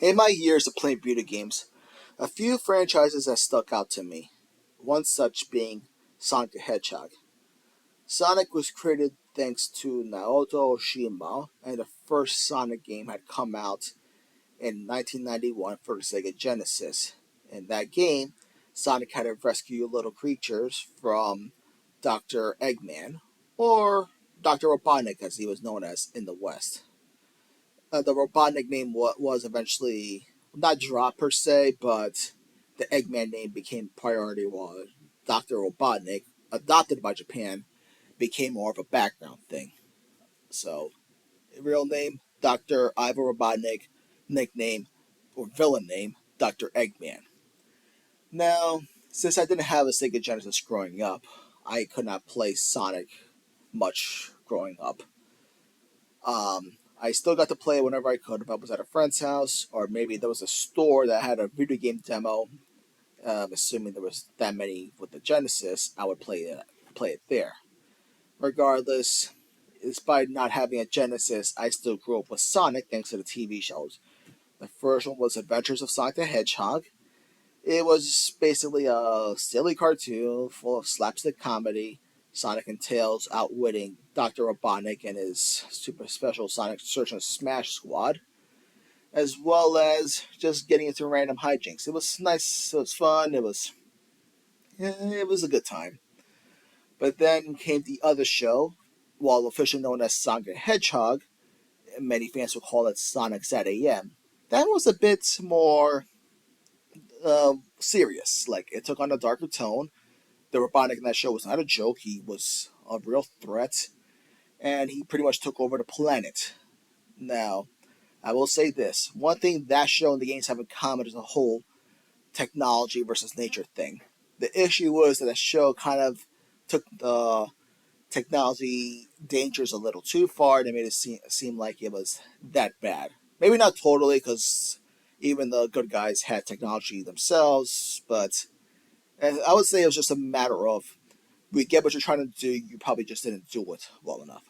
In my years of playing video games, a few franchises have stuck out to me, one such being Sonic the Hedgehog. Sonic was created thanks to Naoto Oshima, and the first Sonic game had come out in 1991 for the Sega Genesis. In that game, Sonic had to rescue little creatures from Dr. Eggman, or Dr. Robotnik as he was known as in the West. The Robotnik name was eventually not dropped per se, but the Eggman name became priority while Dr. Robotnik, adopted by Japan, became more of a background thing. So, real name, Dr. Ivo Robotnik, nickname or villain name, Dr. Eggman. Now, since I didn't have a Sega Genesis growing up, I could not play Sonic much growing up. I still got to play it whenever I could. If I was at a friend's house, or maybe there was a store that had a video game demo, assuming there was that many with the Genesis, I would play it there. Regardless, despite not having a Genesis, I still grew up with Sonic thanks to the TV shows. The first one was Adventures of Sonic the Hedgehog. It was basically a silly cartoon full of slapstick comedy. Sonic and Tails outwitting Dr. Robotnik and his super special Sonic Search and Smash squad, as well as just getting into random hijinks. It was nice, it was fun, it was a good time. But then came the other show, while officially known as Sonic the Hedgehog, many fans would call it Sonic's at AM. That was a bit more serious. Like, it took on a darker tone. The Robotnik in that show was not a joke. He was a real threat, and he pretty much took over the planet. Now, I will say this. One thing that show and the games have in common is a whole technology versus nature thing. The issue was that the show kind of took the technology dangers a little too far, and it made it seem like it was that bad. Maybe not totally, because even the good guys had technology themselves, but I would say it was just a matter of we get what you're trying to do, you probably just didn't do it well enough.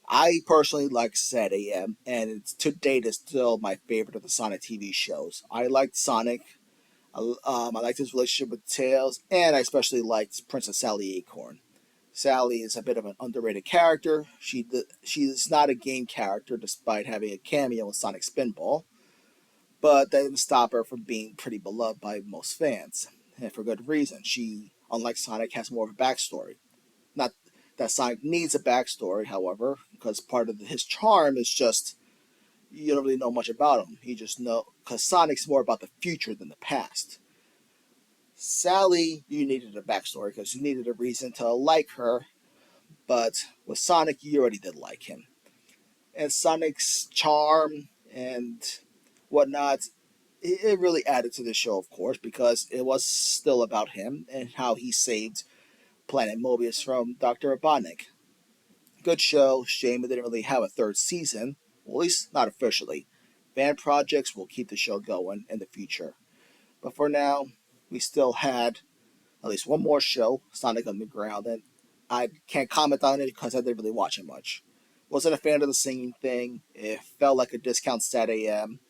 I personally like Sad AM, and to date is still my favorite of the Sonic TV shows. I liked Sonic, I liked his relationship with Tails, and I especially liked Princess Sally Acorn. Sally is a bit of an underrated character. She's not a game character despite having a cameo in Sonic Spinball, but that didn't stop her from being pretty beloved by most fans, and for good reason. She, unlike Sonic, has more of a backstory. Not that Sonic needs a backstory, however, because part of his charm is just you don't really know much about him. You just know because Sonic's more about the future than the past. Sally, you needed a backstory because you needed a reason to like her, but with Sonic, you already did like him. And Sonic's charm and whatnot, it really added to the show, of course, because it was still about him and how he saved Planet Mobius from Dr. Robotnik. Good show, shame it didn't really have a third season, well, at least not officially. Fan projects will keep the show going in the future. But for now, we still had at least one more show, Sonic Underground, and I can't comment on it because I didn't really watch it much. Wasn't a fan of the singing thing. It felt like a discount stat AM.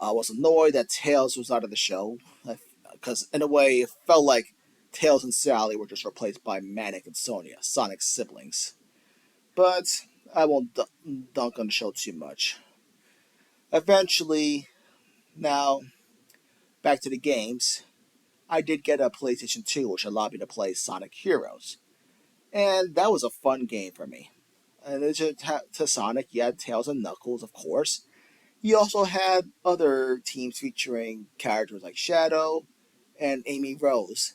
I was annoyed that Tails was out of the show because, in a way, it felt like Tails and Sally were just replaced by Manic and Sonia, Sonic's siblings. But I won't dunk on the show too much. Eventually, now back to the games. I did get a PlayStation 2, which allowed me to play Sonic Heroes, and that was a fun game for me. And to Sonic, you had Tails and Knuckles, of course. You also had other teams featuring characters like Shadow and Amy Rose,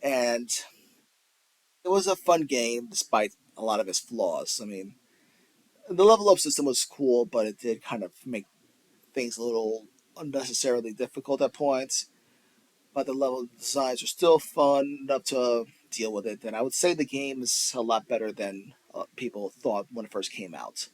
and it was a fun game despite a lot of its flaws. I mean, the level up system was cool, but it did kind of make things a little unnecessarily difficult at points. But the level designs are still fun enough to deal with it, and I would say the game is a lot better than people thought when it first came out.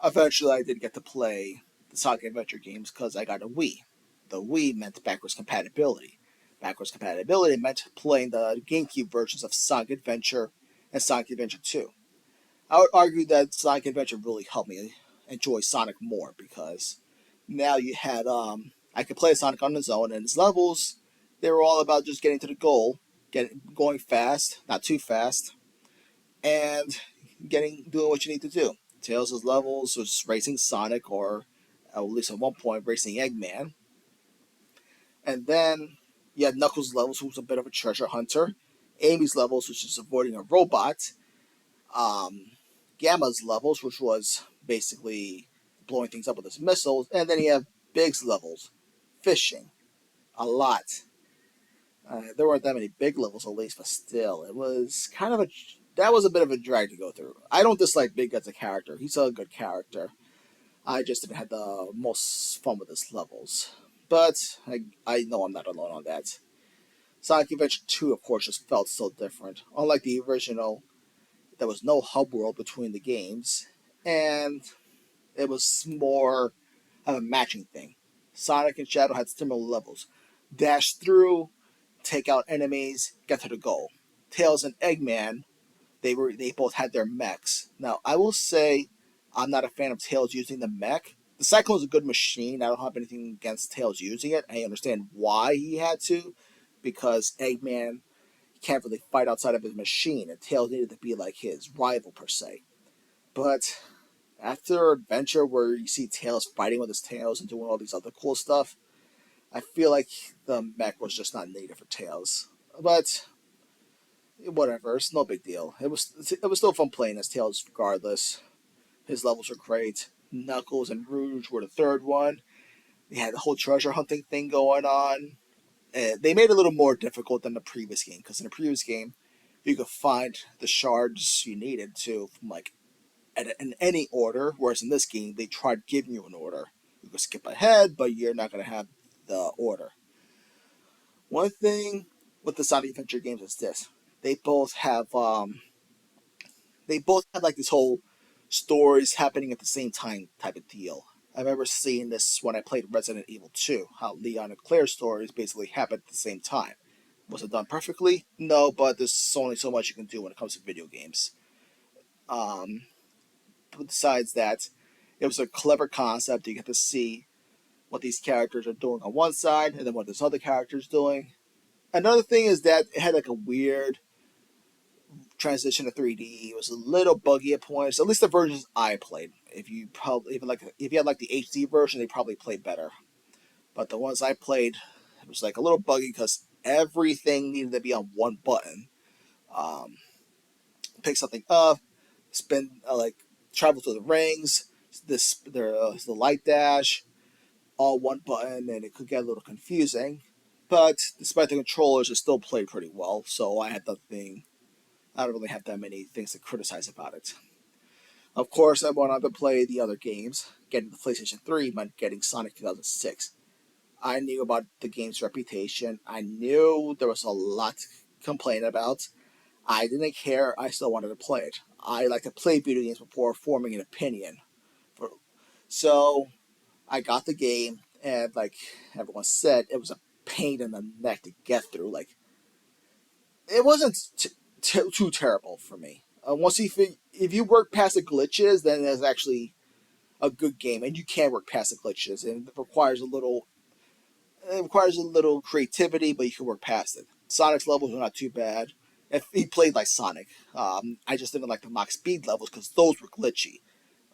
Eventually, I did get to play the Sonic Adventure games because I got a Wii. The Wii meant backwards compatibility. Backwards compatibility meant playing the GameCube versions of Sonic Adventure and Sonic Adventure 2. I would argue that Sonic Adventure really helped me enjoy Sonic more because Now you had I could play Sonic on his own, and his levels they were all about just getting to the goal, going fast, not too fast, and doing what you need to do. Tails' levels was racing Sonic, or at least at one point racing Eggman, and then you had Knuckles' levels, who was a bit of a treasure hunter. Amy's levels, which is avoiding a robot. Um, Gamma's levels, which was basically blowing things up with his missiles, and then you have Big's levels, fishing, a lot. There weren't that many big levels, at least, but still, it was kind of a that was a bit of a drag to go through. I don't dislike Big as a character; he's a good character. I just didn't have the most fun with his levels, but I know I'm not alone on that. Sonic Adventure 2, of course, just felt so different. Unlike the original, there was no hub world between the games, and it was more of a matching thing. Sonic and Shadow had similar levels. Dash through, take out enemies, get to the goal. Tails and Eggman, they both had their mechs. Now I will say I'm not a fan of Tails using the mech. The Cyclone is a good machine. I don't have anything against Tails using it. I understand why he had to, because Eggman can't really fight outside of his machine, and Tails needed to be like his rival per se. But after Adventure, where you see Tails fighting with his tails and doing all these other cool stuff, I feel like the mech was just not needed for Tails. But whatever, it's no big deal. It was still fun playing as Tails regardless. His levels were great. Knuckles and Rouge were the third one. They had the whole treasure hunting thing going on. They made it a little more difficult than the previous game, because in the previous game, you could find the shards you needed to from in any order, whereas in this game they tried giving you an order. You could skip ahead, but you're not going to have the order. One thing with the Sonic Adventure games is this: they both have they both had like this whole stories happening at the same time type of deal. I remember seeing this when I played Resident Evil 2, how Leon and Claire's stories basically happened at the same time. Was it done perfectly? No, but there's only so much you can do when it comes to video games. Um, besides that, it was a clever concept. You get to see what these characters are doing on one side, and then what this other character is doing. Another thing is that it had like a weird transition to 3D. It was a little buggy at points. At least the versions I played. If you probably even like if you had like the HD version, they probably played better. But the ones I played, it was like a little buggy because everything needed to be on one button. Um, Pick something up, spin travel through the rings. The light dash, all one button, and it could get a little confusing. But despite the controllers, it still played pretty well. So I don't really have that many things to criticize about it. Of course, I went on to play the other games. Getting the PlayStation 3 meant getting Sonic 2006. I knew about the game's reputation. I knew there was a lot to complain about. I didn't care. I still wanted to play it. I like to play video games before forming an opinion. So I got the game, and like everyone said, it was a pain in the neck to get through. Like it wasn't too terrible for me. Once if you work past the glitches, then it's actually a good game, and you can work past the glitches, and it requires a little creativity, but you can work past it. Sonic's levels were not too bad. If he played like Sonic, I just didn't like the Mach Speed levels because those were glitchy.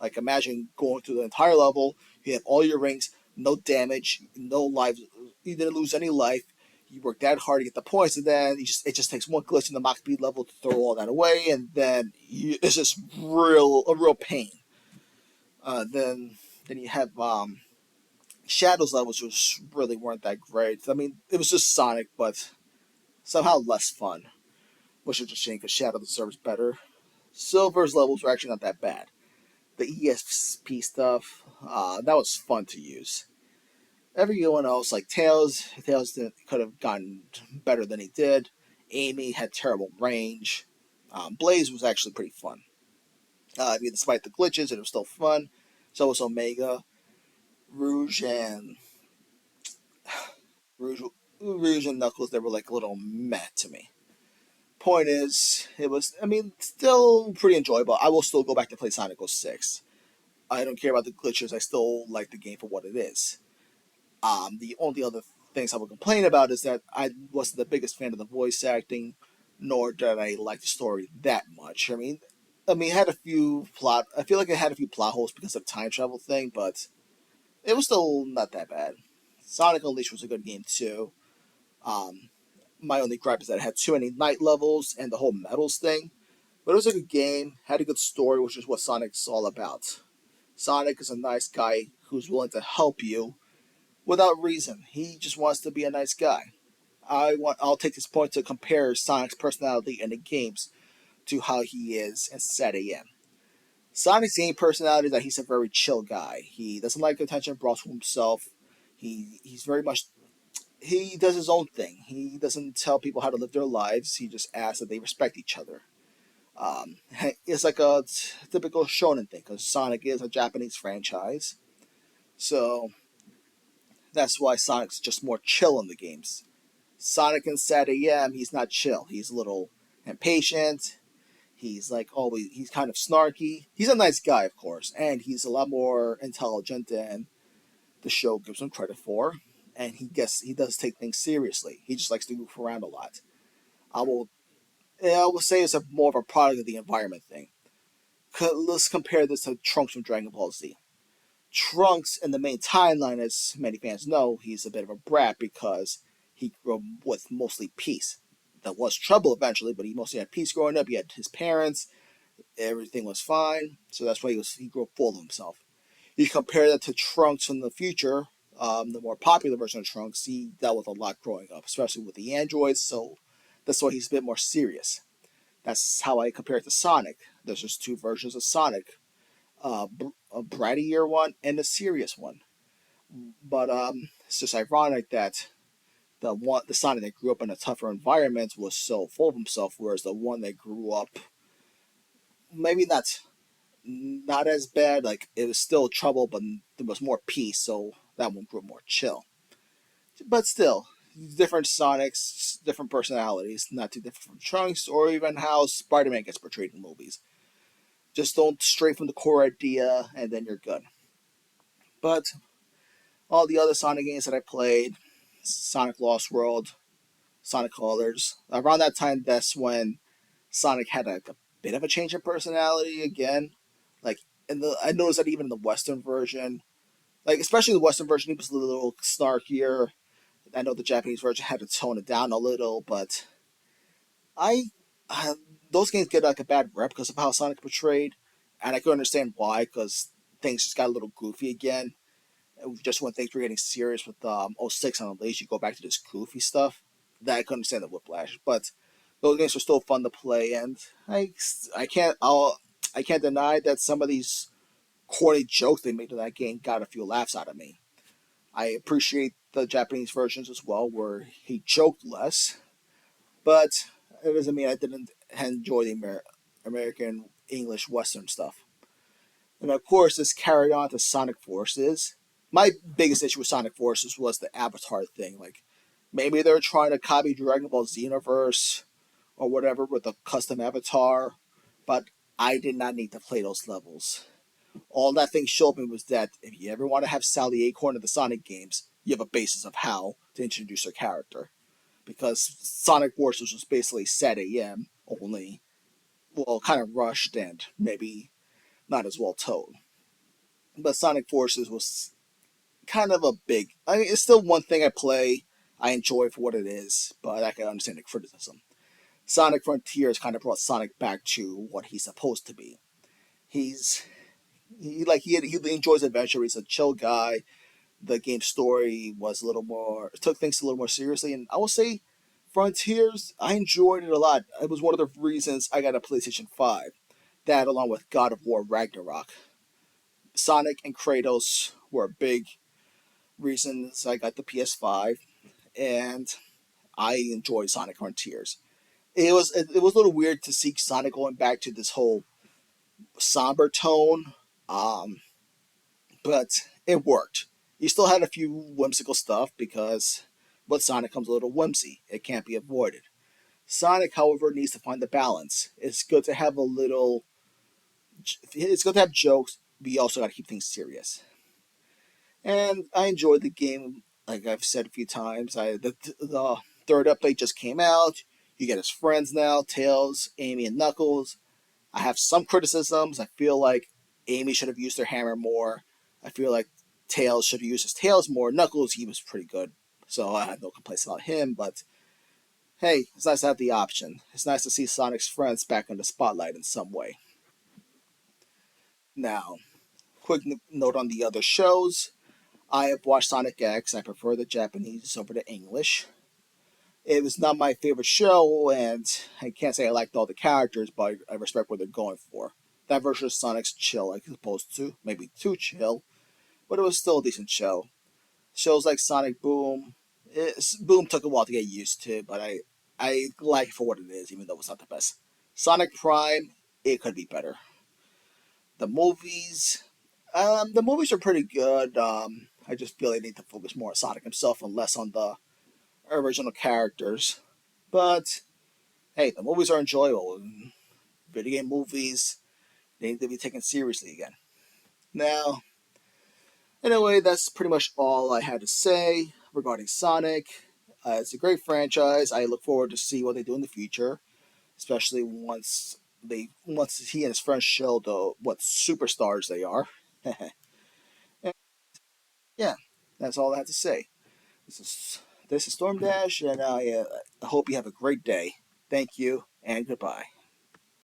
Like imagine going through the entire level, you have all your rings, no damage, no lives, you didn't lose any life. You work that hard to get the points, and then it just takes one glitch in the Mach Speed level to throw all that away, and then it's just a real pain. Then you have Shadow's levels, which really weren't that great. I mean, it was just Sonic, but somehow less fun, which is a shame because Shadow deserves better. Silver's levels were actually not that bad. The ESP stuff, that was fun to use. Everyone else, like Tails could have gotten better than he did. Amy had terrible range. Blaze was actually pretty fun. Despite the glitches, it was still fun. So was Omega. Rouge and Rouge, Rouge and Knuckles, they were like a little meh to me. Point is, it was, I mean, still pretty enjoyable. I will still go back to play Sonic 06. I don't care about the glitches. I still like the game for what it is. The only other things I would complain about is that I wasn't the biggest fan of the voice acting, nor did I like the story that much. It had a few plot. I feel like it had a few plot holes because of the time travel thing, but it was still not that bad. Sonic Unleashed was a good game too. Um, my only gripe is that it had too many night levels and the whole metals thing. But it was a good game, had a good story, which is what Sonic's all about. Sonic is a nice guy who's willing to help you without reason. He just wants to be a nice guy. I'll take this point to compare Sonic's personality in the games to how he is in Set AM. Sonic's game personality is that he's a very chill guy. He doesn't like attention brought to himself. He's very much he does his own thing. He doesn't tell people how to live their lives. He just asks that they respect each other. Um, it's like a typical shonen thing because Sonic is a Japanese franchise, so that's why Sonic's just more chill in the games. Sonic in Sad AM, he's not chill. He's a little impatient. He's like always. He's kind of snarky. He's a nice guy, of course, and he's a lot more intelligent than the show gives him credit for. And he does take things seriously. He just likes to goof around a lot. I will I will say it's more of a product of the environment thing. Let's compare this to Trunks from Dragon Ball Z. Trunks in the main timeline, as many fans know, he's a bit of a brat because he grew up with mostly peace. There was trouble eventually, but he mostly had peace growing up. He had his parents, everything was fine, so that's why he grew up full of himself. You compare that to Trunks from the future, the more popular version of Trunks, he dealt with a lot growing up, especially with the androids, so that's why he's a bit more serious. That's how I compare it to Sonic. There's just two versions of Sonic, a brattier one and a serious one. But it's just ironic that the Sonic that grew up in a tougher environment was so full of himself, whereas the one that grew up maybe not as bad. Like it was still trouble, but there was more peace, so that one grew more chill. But still, different Sonics, different personalities, not too different from Trunks or even how Spider-Man gets portrayed in movies. Just don't stray from the core idea, and then you're good. But all the other Sonic games that I played, Sonic Lost World, Sonic Colors, around that time, that's when Sonic had a bit of a change in personality again. Like I noticed that even in the Western version, like especially the Western version, he was a little snarkier. I know the Japanese version had to tone it down a little, but I uh, those games get like a bad rep because of how Sonic portrayed, and I can understand why because things just got a little goofy again. Just when things were getting serious with '06 on Unleashed, you go back to this goofy stuff. That I can understand the whiplash, but those games are still fun to play, and I can't I can't deny that some of these corny jokes they made to that game got a few laughs out of me. I appreciate the Japanese versions as well, where he joked less, but it doesn't mean I didn't enjoy the American English Western stuff. And of course, this carried on to Sonic Forces. My biggest issue with Sonic Forces was the Avatar thing. Like, maybe they were trying to copy Dragon Ball Xenoverse or whatever with a custom avatar, but I did not need to play those levels. All that thing showed me was that if you ever want to have Sally Acorn in the Sonic games, you have a basis of how to introduce her character. Because Sonic Forces was basically set AM, only, well, kind of rushed and maybe not as well told. But Sonic Forces was kind of a big. I mean, it's still one thing I play. I enjoy for what it is, but I can understand the criticism. Sonic Frontiers kind of brought Sonic back to what he's supposed to be. He's he enjoys adventure. He's a chill guy. The game story was a little more took things a little more seriously, and I will say, Frontiers I enjoyed it a lot. It was one of the reasons I got a PlayStation 5. That along with God of War Ragnarok, Sonic and Kratos were big reasons I got the PS5, and I enjoyed Sonic Frontiers. It was a little weird to see Sonic going back to this whole somber tone, um, but it worked. You still had a few whimsical stuff because with Sonic comes a little whimsy. It can't be avoided. Sonic, however, needs to find the balance. It's good to have a little. It's good to have jokes, we also got to keep things serious. And I enjoyed the game. Like I've said a few times, the third update just came out. You get his friends now, Tails, Amy, and Knuckles. I have some criticisms. I feel like Amy should have used her hammer more. I feel like Tails should have used his tails more. Knuckles, he was pretty good, so I had no complaints about him. But hey, it's nice to have the option. It's nice to see Sonic's friends back in the spotlight in some way. Now, quick note on the other shows. I have watched Sonic X. I prefer the Japanese over the English. It was not my favorite show, and I can't say I liked all the characters, but I respect what they're going for. That version of Sonic's chill, as opposed to maybe too chill, but it was still a decent show. Shows like Sonic Boom, Boom took a while to get used to, but I like it for what it is, even though it's not the best. Sonic Prime, it could be better. The movies, the movies are pretty good. I just feel they need to focus more on Sonic himself and less on the original characters. But hey, the movies are enjoyable. Video game movies, they need to be taken seriously again. Now, anyway, that's pretty much all I had to say regarding Sonic. It's a great franchise. I look forward to see what they do in the future, especially once he and his friends show what superstars they are. And yeah, that's all I have to say. This is this is Storm Dash, and I hope you have a great day. Thank you, and goodbye.